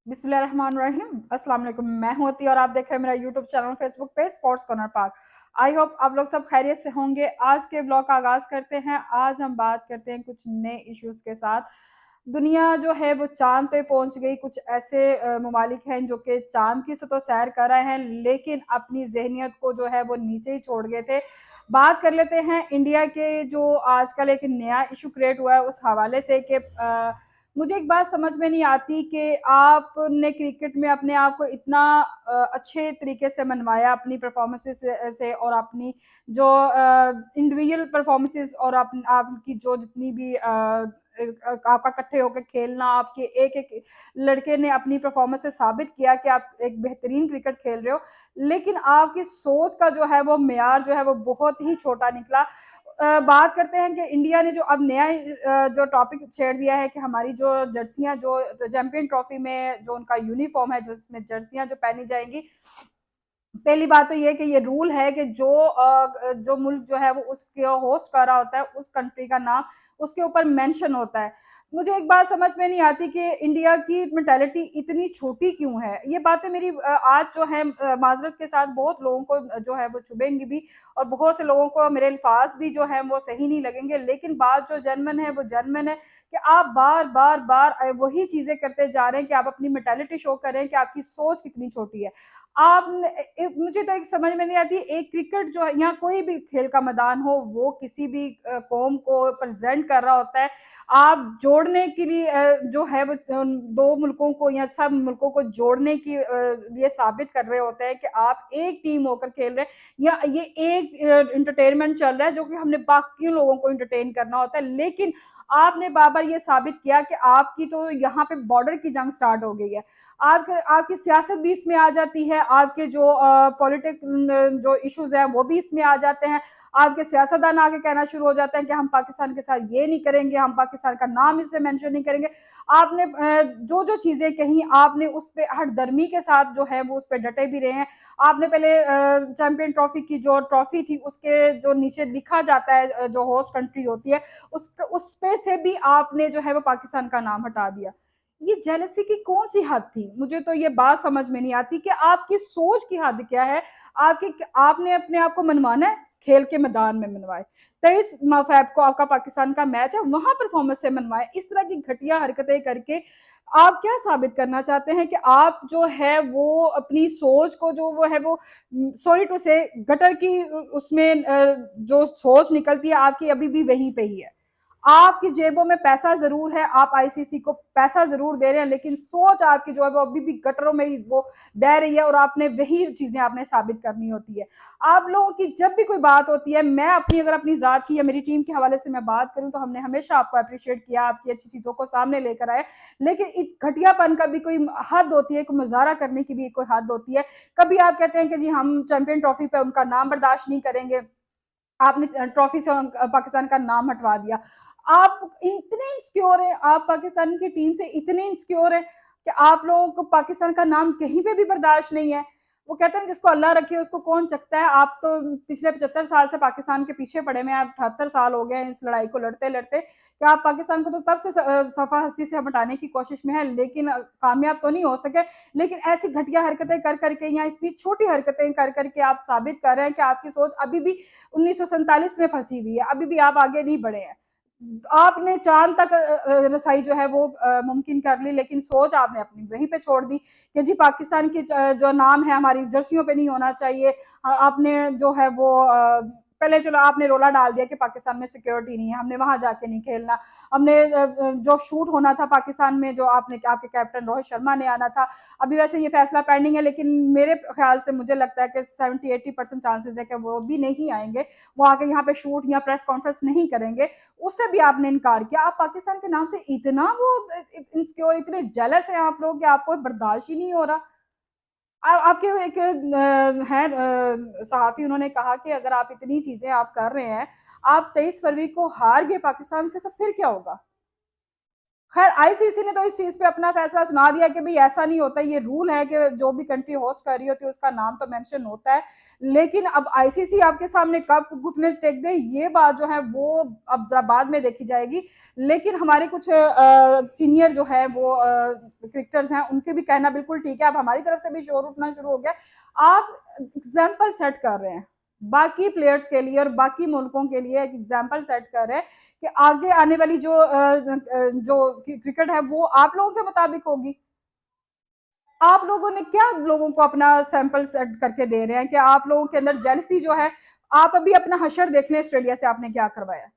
बिस्मिल्लाहिर्रहमानिर्रहीम। अस्सलाम वालेकुम। मैं हूँ अती और आप देख रहे हैं मेरा यूट्यूब चैनल फेसबुक पे स्पोर्ट्स कॉर्नर पाक। आई होप आप लोग सब खैरियत से होंगे। आज के ब्लॉग का आगाज़ करते हैं। आज हम बात करते हैं कुछ नए इश्यूज़ के साथ। दुनिया जो है वो चाँद पे पहुँच गई। कुछ ऐसे ममालिक हैं जो कि चाँद की तो सैर कर रहे हैं, लेकिन अपनी ज़हनियत को जो है वो नीचे ही छोड़ गए थे। बात कर लेते हैं इंडिया के जो आजकल एक नया इश्यू क्रिएट हुआ है उस हवाले से कि मुझे एक बात समझ में नहीं आती कि आपने क्रिकेट में अपने आप को इतना अच्छे तरीके से मनवाया अपनी परफॉर्मेंसेस से और अपनी जो इंडिविजुअल परफॉर्मेंसेस और आपकी जो जितनी भी आपका इकट्ठे होकर खेलना, आपके एक एक लड़के ने अपनी परफॉर्मेंस से साबित किया कि आप एक बेहतरीन क्रिकेट खेल रहे हो, लेकिन आपकी सोच का जो है वो मेयार जो है वो बहुत ही छोटा निकला। बात करते हैं कि इंडिया ने जो अब नया जो टॉपिक छेड़ दिया है कि हमारी जो जर्सियां जो चैंपियन ट्रॉफी में जो उनका यूनिफॉर्म है, जिसमें जर्सियां जो पहनी जाएंगी, पहली बात तो ये कि ये रूल है कि जो मुल्क जो है वो उसके होस्ट कर रहा होता है, उस कंट्री का नाम उसके ऊपर मेंशन होता है। मुझे एक बात समझ में नहीं आती कि इंडिया की मेंटालिटी इतनी छोटी क्यों है। ये बातें मेरी आज जो है माजरत के साथ बहुत लोगों को जो है वो चुभेंगी भी, और बहुत से लोगों को मेरे अल्फाज भी जो है वो सही नहीं लगेंगे, लेकिन बात जो जनमन है वो जनमन है कि आप बार बार बार वही चीजें करते जा रहे हैं कि आप अपनी मेंटालिटी शो करें कि आपकी सोच कितनी छोटी है। आप मुझे तो एक समझ में नहीं आती, एक क्रिकेट जो है, यहाँ कोई भी खेल का मैदान हो, वो किसी भी कौम को प्रेजेंट कर रहा होता है। आप जोड़ने के लिए जो है वो दो मुल्कों को या सब मुल्कों को जोड़ने की लिए साबित कर रहे होते हैं कि आप एक टीम होकर खेल रहे हैं, या ये एक इंटरटेनमेंट चल रहा है जो कि हमने बाकी लोगों को इंटरटेन करना होता है। लेकिन आपने बार बार ये साबित किया कि आपकी तो यहाँ पे बॉर्डर की जंग स्टार्ट हो गई है। आपकी सियासत भी इसमें आ जाती है, आपके जो पॉलिटिक जो इश्यूज हैं वो भी इसमें आ जाते हैं। आपके सियासतदान आगे कहना शुरू हो जाते हैं कि हम पाकिस्तान के साथ ये नहीं करेंगे, हम पाकिस्तान का नाम इसमें मेंशन नहीं करेंगे। आपने जो जो चीजें कही, आपने उस पर हठधर्मी के साथ जो है वो उस पर डटे भी रहे हैं। आपने पहले चैंपियन ट्रॉफी की जो ट्रॉफी थी उसके जो नीचे लिखा जाता है जो होस्ट कंट्री होती है, उस पे से भी आपने जो है वो पाकिस्तान का नाम हटा दिया। ये जेलसी की कौन सी हद थी? मुझे तो ये बात समझ में नहीं आती कि आपकी सोच की हद क्या है। आपने अपने आप को मनवाना है, खेल के मैदान में मनवाए। 23 फैब को आपका पाकिस्तान का मैच है, वहां परफॉर्मेंस से मनवाए। इस तरह की घटिया हरकतें करके आप क्या साबित करना चाहते हैं कि आप जो है वो अपनी सोच को जो वो है वो सॉरी टू से गटर की उसमें जो सोच निकलती है आपकी अभी भी वहीं पे ही है। आपकी जेबों में पैसा जरूर है, आप आईसीसी को पैसा जरूर दे रहे हैं, लेकिन सोच आपकी जो है वो अभी भी गटरों में ही वो बह रही है, और आपने वही चीजें आपने साबित करनी होती है। आप लोगों की जब भी कोई बात होती है, मैं अपनी अगर अपनी जात की या मेरी टीम के हवाले से मैं बात करूं तो हमने हमेशा आपको अप्रिशिएट किया, आपकी अच्छी चीजों को सामने लेकर आए, लेकिन इस घटियापन का भी कोई हद होती है, कोई मुजाहरा करने की भी कोई हद होती है। कभी आप कहते हैं कि जी हम चैंपियन ट्रॉफी पे उनका नाम बर्दाश्त नहीं करेंगे, आपने ट्रॉफी से पाकिस्तान का नाम हटवा दिया। आप इतने इंसिक्योर हैं, आप पाकिस्तान की टीम से इतने इंसिक्योर हैं कि आप लोगों को पाकिस्तान का नाम कहीं पे भी बर्दाश्त नहीं है। वो कहते हैं जिसको अल्लाह रखे उसको कौन चकता है। आप तो पिछले 75 साल से पाकिस्तान के पीछे पड़े हुए हैं, आप 78 साल हो गए हैं इस लड़ाई को लड़ते लड़ते, कि आप पाकिस्तान को तो तब से सफा हस्ती से हटाने की कोशिश में है, लेकिन कामयाब तो नहीं हो सके। लेकिन ऐसी घटिया हरकतें कर करके या इतनी छोटी हरकतें कर करके आप साबित कर रहे हैं कि आपकी सोच अभी भी 1947 में फंसी हुई है, अभी भी आप आगे नहीं बढ़े हैं। आपने चांद तक रसाई जो है वो मुमकिन कर ली, लेकिन सोच आपने अपनी वहीं पे छोड़ दी कि जी पाकिस्तान की जो नाम है हमारी जर्सियों पे नहीं होना चाहिए। आपने जो है वो पहले चलो आपने रोला डाल दिया कि पाकिस्तान में सिक्योरिटी नहीं है, हमने वहां जाके नहीं खेलना। हमने जो शूट होना था पाकिस्तान में, जो आपने आपके कैप्टन रोहित शर्मा ने आना था, अभी वैसे ये फैसला पेंडिंग है, लेकिन मेरे ख्याल से मुझे लगता है कि 70-80% चांसेस है कि वो भी नहीं आएंगे, वो आके यहाँ पे शूट या प्रेस कॉन्फ्रेंस नहीं करेंगे। उससे भी आपने इनकार किया। आप पाकिस्तान के नाम से इतना वो इनसिक्योर, इतने जेलस हैं आप लोग कि आपको बर्दाश्त ही नहीं हो रहा। आपके एक है सहाफ़ी, उन्होंने कहा कि अगर आप इतनी चीज़ें आप कर रहे हैं, आप 23 फरवरी को हार गए पाकिस्तान से, तो फिर क्या होगा? खैर आईसीसी ने तो इस चीज पे अपना फैसला सुना दिया कि भाई ऐसा नहीं होता, ये रूल है कि जो भी कंट्री होस्ट कर रही होती है उसका नाम तो मेंशन होता है। लेकिन अब आईसीसी आपके सामने कब घुटने टेक दे, ये बात जो है वो अब जरा बाद में देखी जाएगी। लेकिन हमारे कुछ सीनियर जो है वो क्रिकेटर्स हैं, उनके भी कहना बिल्कुल ठीक है। अब हमारी तरफ से भी शोर उठना शुरू हो गया। आप एग्जाम्पल सेट कर रहे हैं बाकी प्लेयर्स के लिए और बाकी मुल्कों के लिए, एक एग्जाम्पल सेट कर रहे हैं कि आगे आने वाली जो क्रिकेट है वो आप लोगों के मुताबिक होगी। आप लोगों ने क्या लोगों को अपना सैंपल सेट करके दे रहे हैं कि आप लोगों के अंदर जेलसी जो है। आप अभी अपना हशर देख लें, ऑस्ट्रेलिया से आपने क्या करवाया।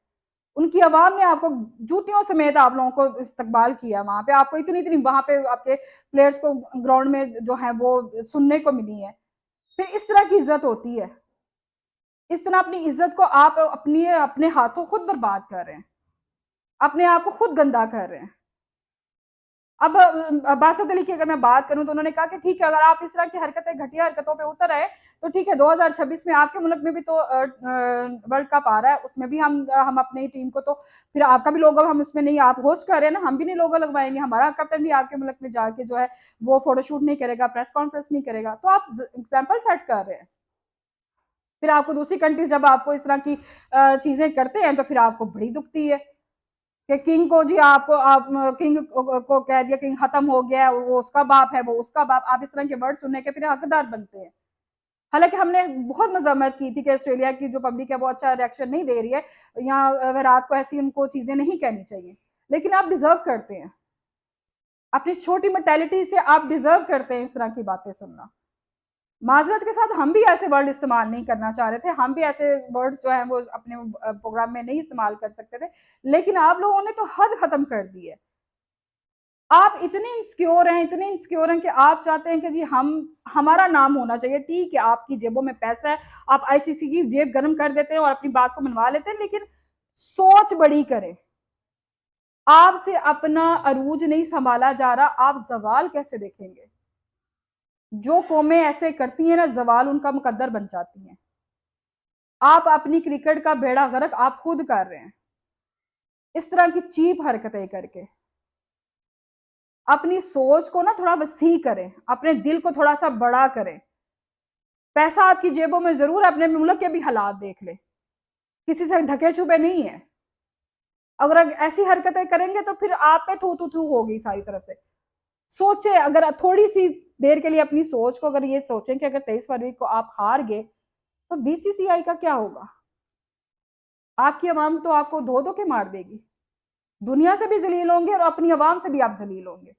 उनकी आवाम ने आपको जूतियों समेत आप लोगों को इस्तकबाल किया, वहां पे आपको इतनी इतनी वहां पे आपके प्लेयर्स को ग्राउंड में जो है वो सुनने को मिली है। फिर इस तरह की इज्जत होती है? इस तरह अपनी इज्जत को आप अपनी अपने हाथों खुद बर्बाद कर रहे हैं, अपने आप को खुद गंदा कर रहे हैं। अब बासत अली की अगर मैं बात करूं तो उन्होंने कहा कि ठीक है, अगर आप इस तरह की हरकतें, घटिया हरकतों पे उतर आए तो ठीक है, 2026 में आपके मुल्क में भी तो वर्ल्ड कप आ रहा है, उसमें भी हम अपनी टीम को तो फिर आपका भी लोगो हम उसमें नहीं, आप होस्ट कर रहे हैं ना, हम भी नहीं लोगो लगवाएंगे, हमारा कैप्टन भी आपके मुल्क में जाके जो है वो फोटोशूट नहीं करेगा, प्रेस कॉन्फ्रेंस नहीं करेगा, तो आप एग्जाम्पल सेट कर रहे हैं। फिर आपको दूसरी कंट्रीज जब आपको इस तरह की चीजें करते हैं तो फिर आपको बड़ी दुखती है कि किंग को जी आपको आप किंग को कह दिया, किंग खत्म हो गया, वो उसका बाप है, वो उसका बाप, आप इस तरह के वर्ड सुनने के फिर हकदार बनते हैं। हालांकि हमने बहुत मजम्मत की थी कि ऑस्ट्रेलिया की जो पब्लिक है वो अच्छा रिएक्शन नहीं दे रही है, यहाँ विराट को ऐसी उनको चीजें नहीं कहनी चाहिए, लेकिन आप डिजर्व करते हैं, अपनी छोटी मेंटेलिटी से आप डिजर्व करते हैं इस तरह की बातें सुनना। माजरत के साथ हम भी ऐसे वर्ड इस्तेमाल नहीं करना चाह रहे थे, हम भी ऐसे वर्ड्स जो हैं वो अपने प्रोग्राम में नहीं इस्तेमाल कर सकते थे, लेकिन आप लोगों ने तो हद खत्म कर दी है। आप इतने इंसिक्योर हैं, इतने इंसिक्योर हैं कि आप चाहते हैं कि जी हम, हमारा नाम होना चाहिए। ठीक है, आपकी जेबों में पैसा है, आप आईसीसी की जेब गर्म कर देते हैं और अपनी बात को मनवा लेते हैं, लेकिन सोच बड़ी करें। आपसे अपना अरूज नहीं संभाला जा रहा, आप जवाल कैसे देखेंगे? जो कौमें ऐसे करती हैं ना, जवाल उनका मुकद्दर बन जाती हैं। आप अपनी क्रिकेट का बेड़ा गर्क आप खुद कर रहे हैं इस तरह की चीप हरकतें करके। अपनी सोच को ना थोड़ा वसी करें, अपने दिल को थोड़ा सा बड़ा करें। पैसा आपकी जेबों में जरूर, अपने मुल्क के भी हालात देख ले, किसी से ढके छुपे नहीं है। अगर ऐसी हरकतें करेंगे तो फिर आप पे थू थू थू होगी सारी तरफ से। सोचे, अगर थोड़ी सी देर के लिए अपनी सोच को अगर ये सोचें कि अगर 23 फरवरी को आप हार गए तो बीसीसीआई का क्या होगा? आपकी आवाम तो आपको धो धो के मार देगी, दुनिया से भी जलील होंगे और अपनी आवाम से भी आप जलील होंगे।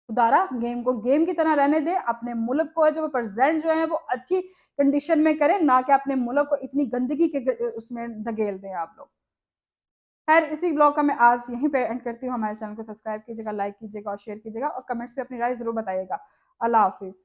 खुदारा गेम को गेम की तरह रहने दे, अपने मुल्क को जो प्रेजेंट जो है वो अच्छी कंडीशन में करें, ना कि अपने मुल्क को इतनी गंदगी के उसमें धकेल दें आप लोग। खैर, इसी ब्लॉग का मैं आज यहीं पे एंड करती हूँ। हमारे चैनल को सब्सक्राइब कीजिएगा, लाइक कीजिएगा और शेयर कीजिएगा और कमेंट्स में अपनी राय जरूर बताइएगा। अल्लाह हाफिज।